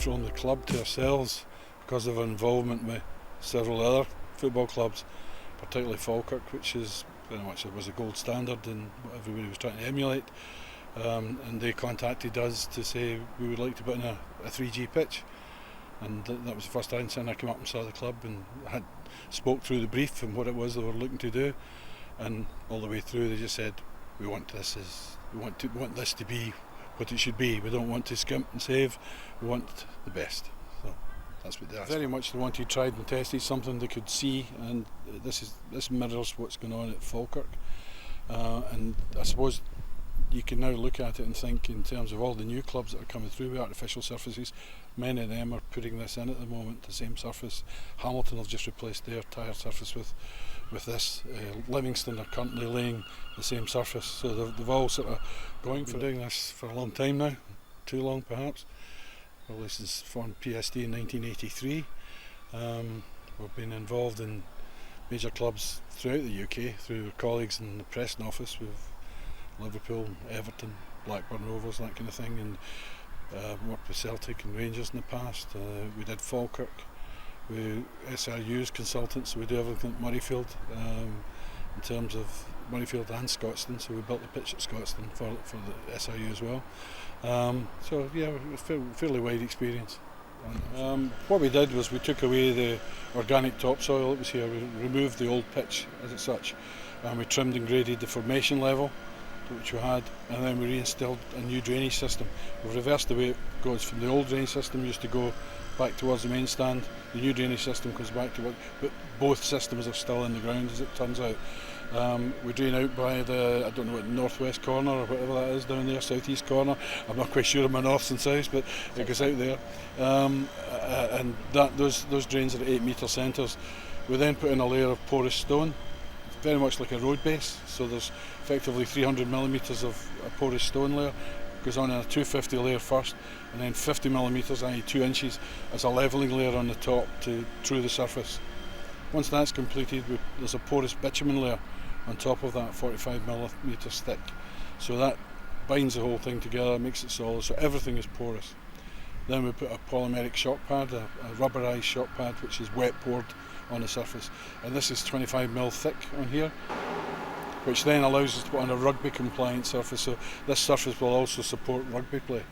from the club to ourselves because of our involvement with several other football clubs, particularly Falkirk, which is very much was the gold standard and what everybody was trying to emulate. And they contacted us to say we would like to put in a 3G pitch, and that was the first time I came up and saw the club and spoke through the brief and what it was they were looking to do, and all the way through they just said we want this to be what it should be. We don't want to skimp and save, we want the best. So that's what they asked. Very much they wanted tried and tested, something they could see, and this mirrors what's going on at Falkirk. And I suppose you can now look at it and think in terms of all the new clubs that are coming through with artificial surfaces, many of them are putting this in at the moment, the same surface. Hamilton have just replaced their tyre surface with this. Livingston are currently laying the same surface, so they've all sort of going for doing this for a long time now, too long perhaps. Well, this is formed PSD in 1983. We've been involved in major clubs throughout the UK through our colleagues in the Preston office with Liverpool, Everton, Blackburn Rovers, that kind of thing, and worked with Celtic and Rangers in the past. We did Falkirk, we SRU's consultants, so we do everything at Murrayfield in terms of Murrayfield and Scotstoun, so we built the pitch at Scotstoun for the SRU as well. So yeah, fairly wide experience. What we did was we took away the organic topsoil that was here, we removed the old pitch as such, and we trimmed and graded the formation level which we had, and then we reinstilled a new drainage system. We've reversed the way it goes from the old drainage system used to go back towards the main stand. The new drainage system goes back to what, but both systems are still in the ground as it turns out. We drain out by the, I don't know what, northwest corner or whatever that is down there, southeast corner. I'm not quite sure of my norths and souths, but it goes out there. And those drains are at 8 metre centres. We then put in a layer of porous stone, very much like a road base, so there's effectively 300 millimetres of a porous stone layer, goes on in a 250 layer first, and then 50 millimetres, i.e. 2 inches, as a levelling layer on the top through the surface. Once that's completed, there's a porous bitumen layer on top of that, 45 millimetres thick, so that binds the whole thing together, makes it solid, so everything is porous. Then we put a polymeric shock pad, a rubberised shock pad, which is wet poured on the surface, and this is 25 mil thick on here, which then allows us to put on a rugby compliant surface. So this surface will also support rugby play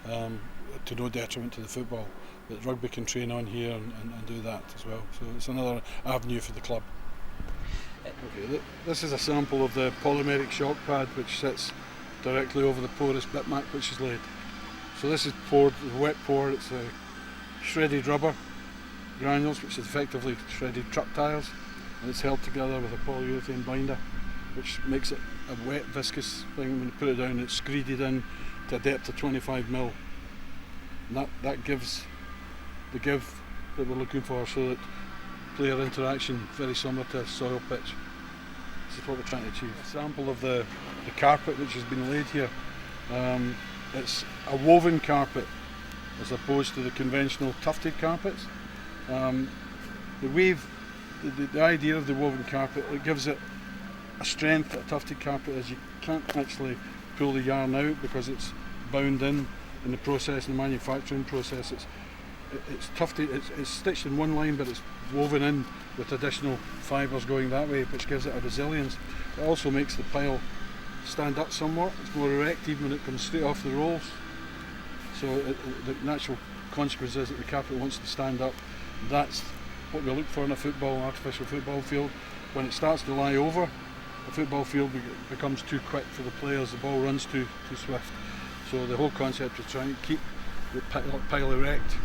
to no detriment to the football, but rugby can train on here and do that as well, so it's another avenue for the club. Okay, this is a sample of the polymeric shock pad which sits directly over the porous bitmac which is laid. So this is poured, wet pour, it's shredded rubber granules, which is effectively shredded truck tyres, and it's held together with a polyurethane binder, which makes it a wet viscous thing. When you put it down, it's screeded in to a depth of 25 mil, and that gives the give that we're looking for, so that player interaction very similar to a soil pitch. This is what we're trying to achieve. A sample of the carpet which has been laid here. It's a woven carpet as opposed to the conventional tufted carpets. The idea of the woven carpet, it gives it a strength that a tufted carpet is. You can't actually pull the yarn out because it's bound in the process, in the manufacturing process. It's tufted, it's stitched in one line, but it's woven in with additional fibres going that way, which gives it a resilience. It also makes the pile stand up somewhat. It's more erect even when it comes straight off the rolls. So the natural consequence is that the carpet wants to stand up. That's what we look for in a artificial football field. When it starts to lie over, the football field becomes too quick for the players, the ball runs too swift. So the whole concept is trying to keep the pile erect,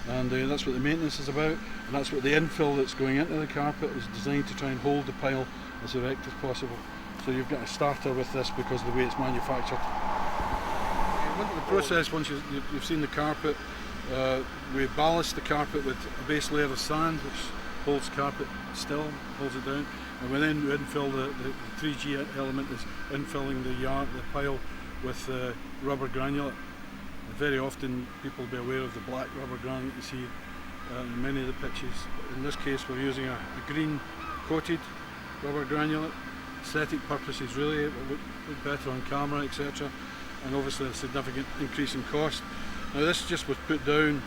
and that's what the maintenance is about, and that's what the infill that's going into the carpet is designed to try and hold the pile as erect as possible. So you've got a starter with this because of the way it's manufactured. The process, once you've seen the carpet, we ballast the carpet with a base layer of sand which holds carpet still, holds it down, and we then infill the 3G element is infilling the pile with rubber granulate. And very often people will be aware of the black rubber granulate you see in many of the pitches. In this case we're using a green coated rubber granulate. Aesthetic purposes really, it will look better on camera, etc. And obviously a significant increase in cost. Now this just was put down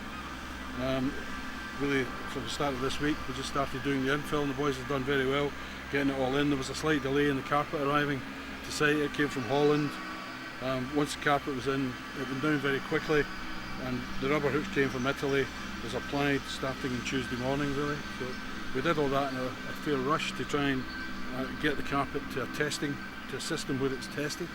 really from the start of this week. We just started doing the infill and the boys have done very well getting it all in. There was a slight delay in the carpet arriving to site. It came from Holland. Once the carpet was in, it went down very quickly, and the rubber hooks came from Italy. Was applied starting on Tuesday morning really. So we did all that in a fair rush to try and get the carpet to a system where it's tested.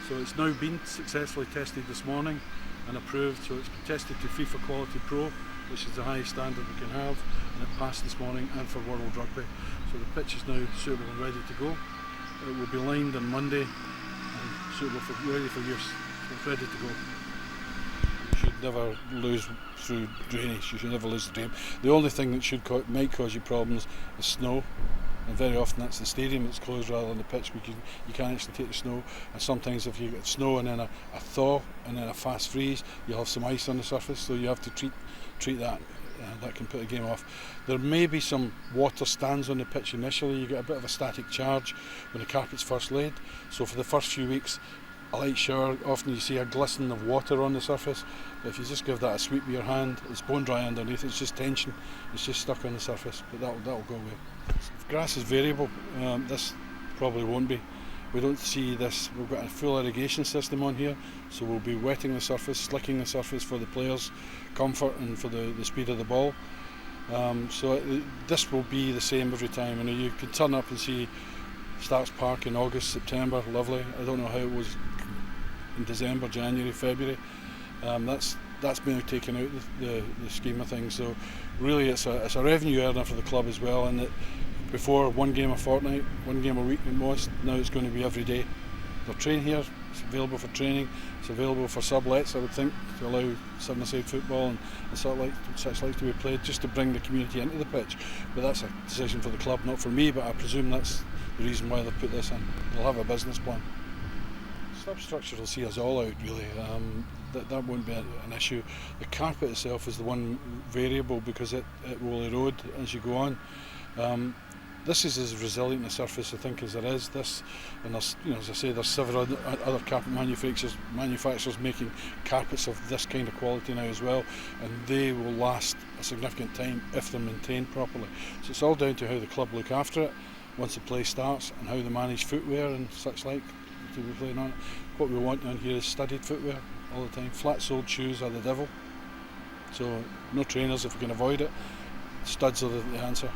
So it's now been successfully tested this morning and approved. So it's been tested to FIFA Quality Pro, which is the highest standard we can have, and it passed this morning, and for World Rugby. So the pitch is now suitable and ready to go. It will be lined on Monday and suitable ready for use. So it's ready to go. You should never lose through drainage. You should never lose the drain. The only thing that might cause you problems is snow, and very often that's the stadium that's closed rather than the pitch, because you can't actually take the snow. And sometimes if you get snow and then a thaw and then a fast freeze, you'll have some ice on the surface, so you have to treat that. That can put the game off. There may be some water stands on the pitch initially. You get a bit of a static charge when the carpet's first laid. So for the first few weeks, a light shower, often you see a glisten of water on the surface. If you just give that a sweep with your hand, it's bone dry underneath, it's just tension, it's just stuck on the surface, but that'll go away. If grass is variable, this probably won't be. We don't see this. We've got a full irrigation system on here, so we'll be wetting the surface, slicking the surface for the players' comfort and for the speed of the ball. This will be the same every time. You can turn up and see Starks Park in August, September, lovely. I don't know how it was in December, January, February. That's been taken out the scheme of things. So really, it's a revenue earner for the club as well. And that before, one game a fortnight, one game a week at most. Now it's going to be every day. They'll train here. It's available for training. It's available for sublets, I would think, to allow seven-a-side football and such like to be played, just to bring the community into the pitch. But that's a decision for the club, not for me. But I presume that's the reason why they've put this in. They'll have a business plan. Substructure will see us all out really. That won't be an issue. The carpet itself is the one variable because it will erode as you go on. This is as resilient a surface, I think, as there is. And there's, as I say, there's several other carpet manufacturers making carpets of this kind of quality now as well, and they will last a significant time if they're maintained properly. So it's all down to how the club look after it once the play starts, and how they manage footwear and such like to be playing on it. What we want on here is studded footwear all the time. Flat-soled shoes are the devil, so no trainers if we can avoid it. Studs are the answer.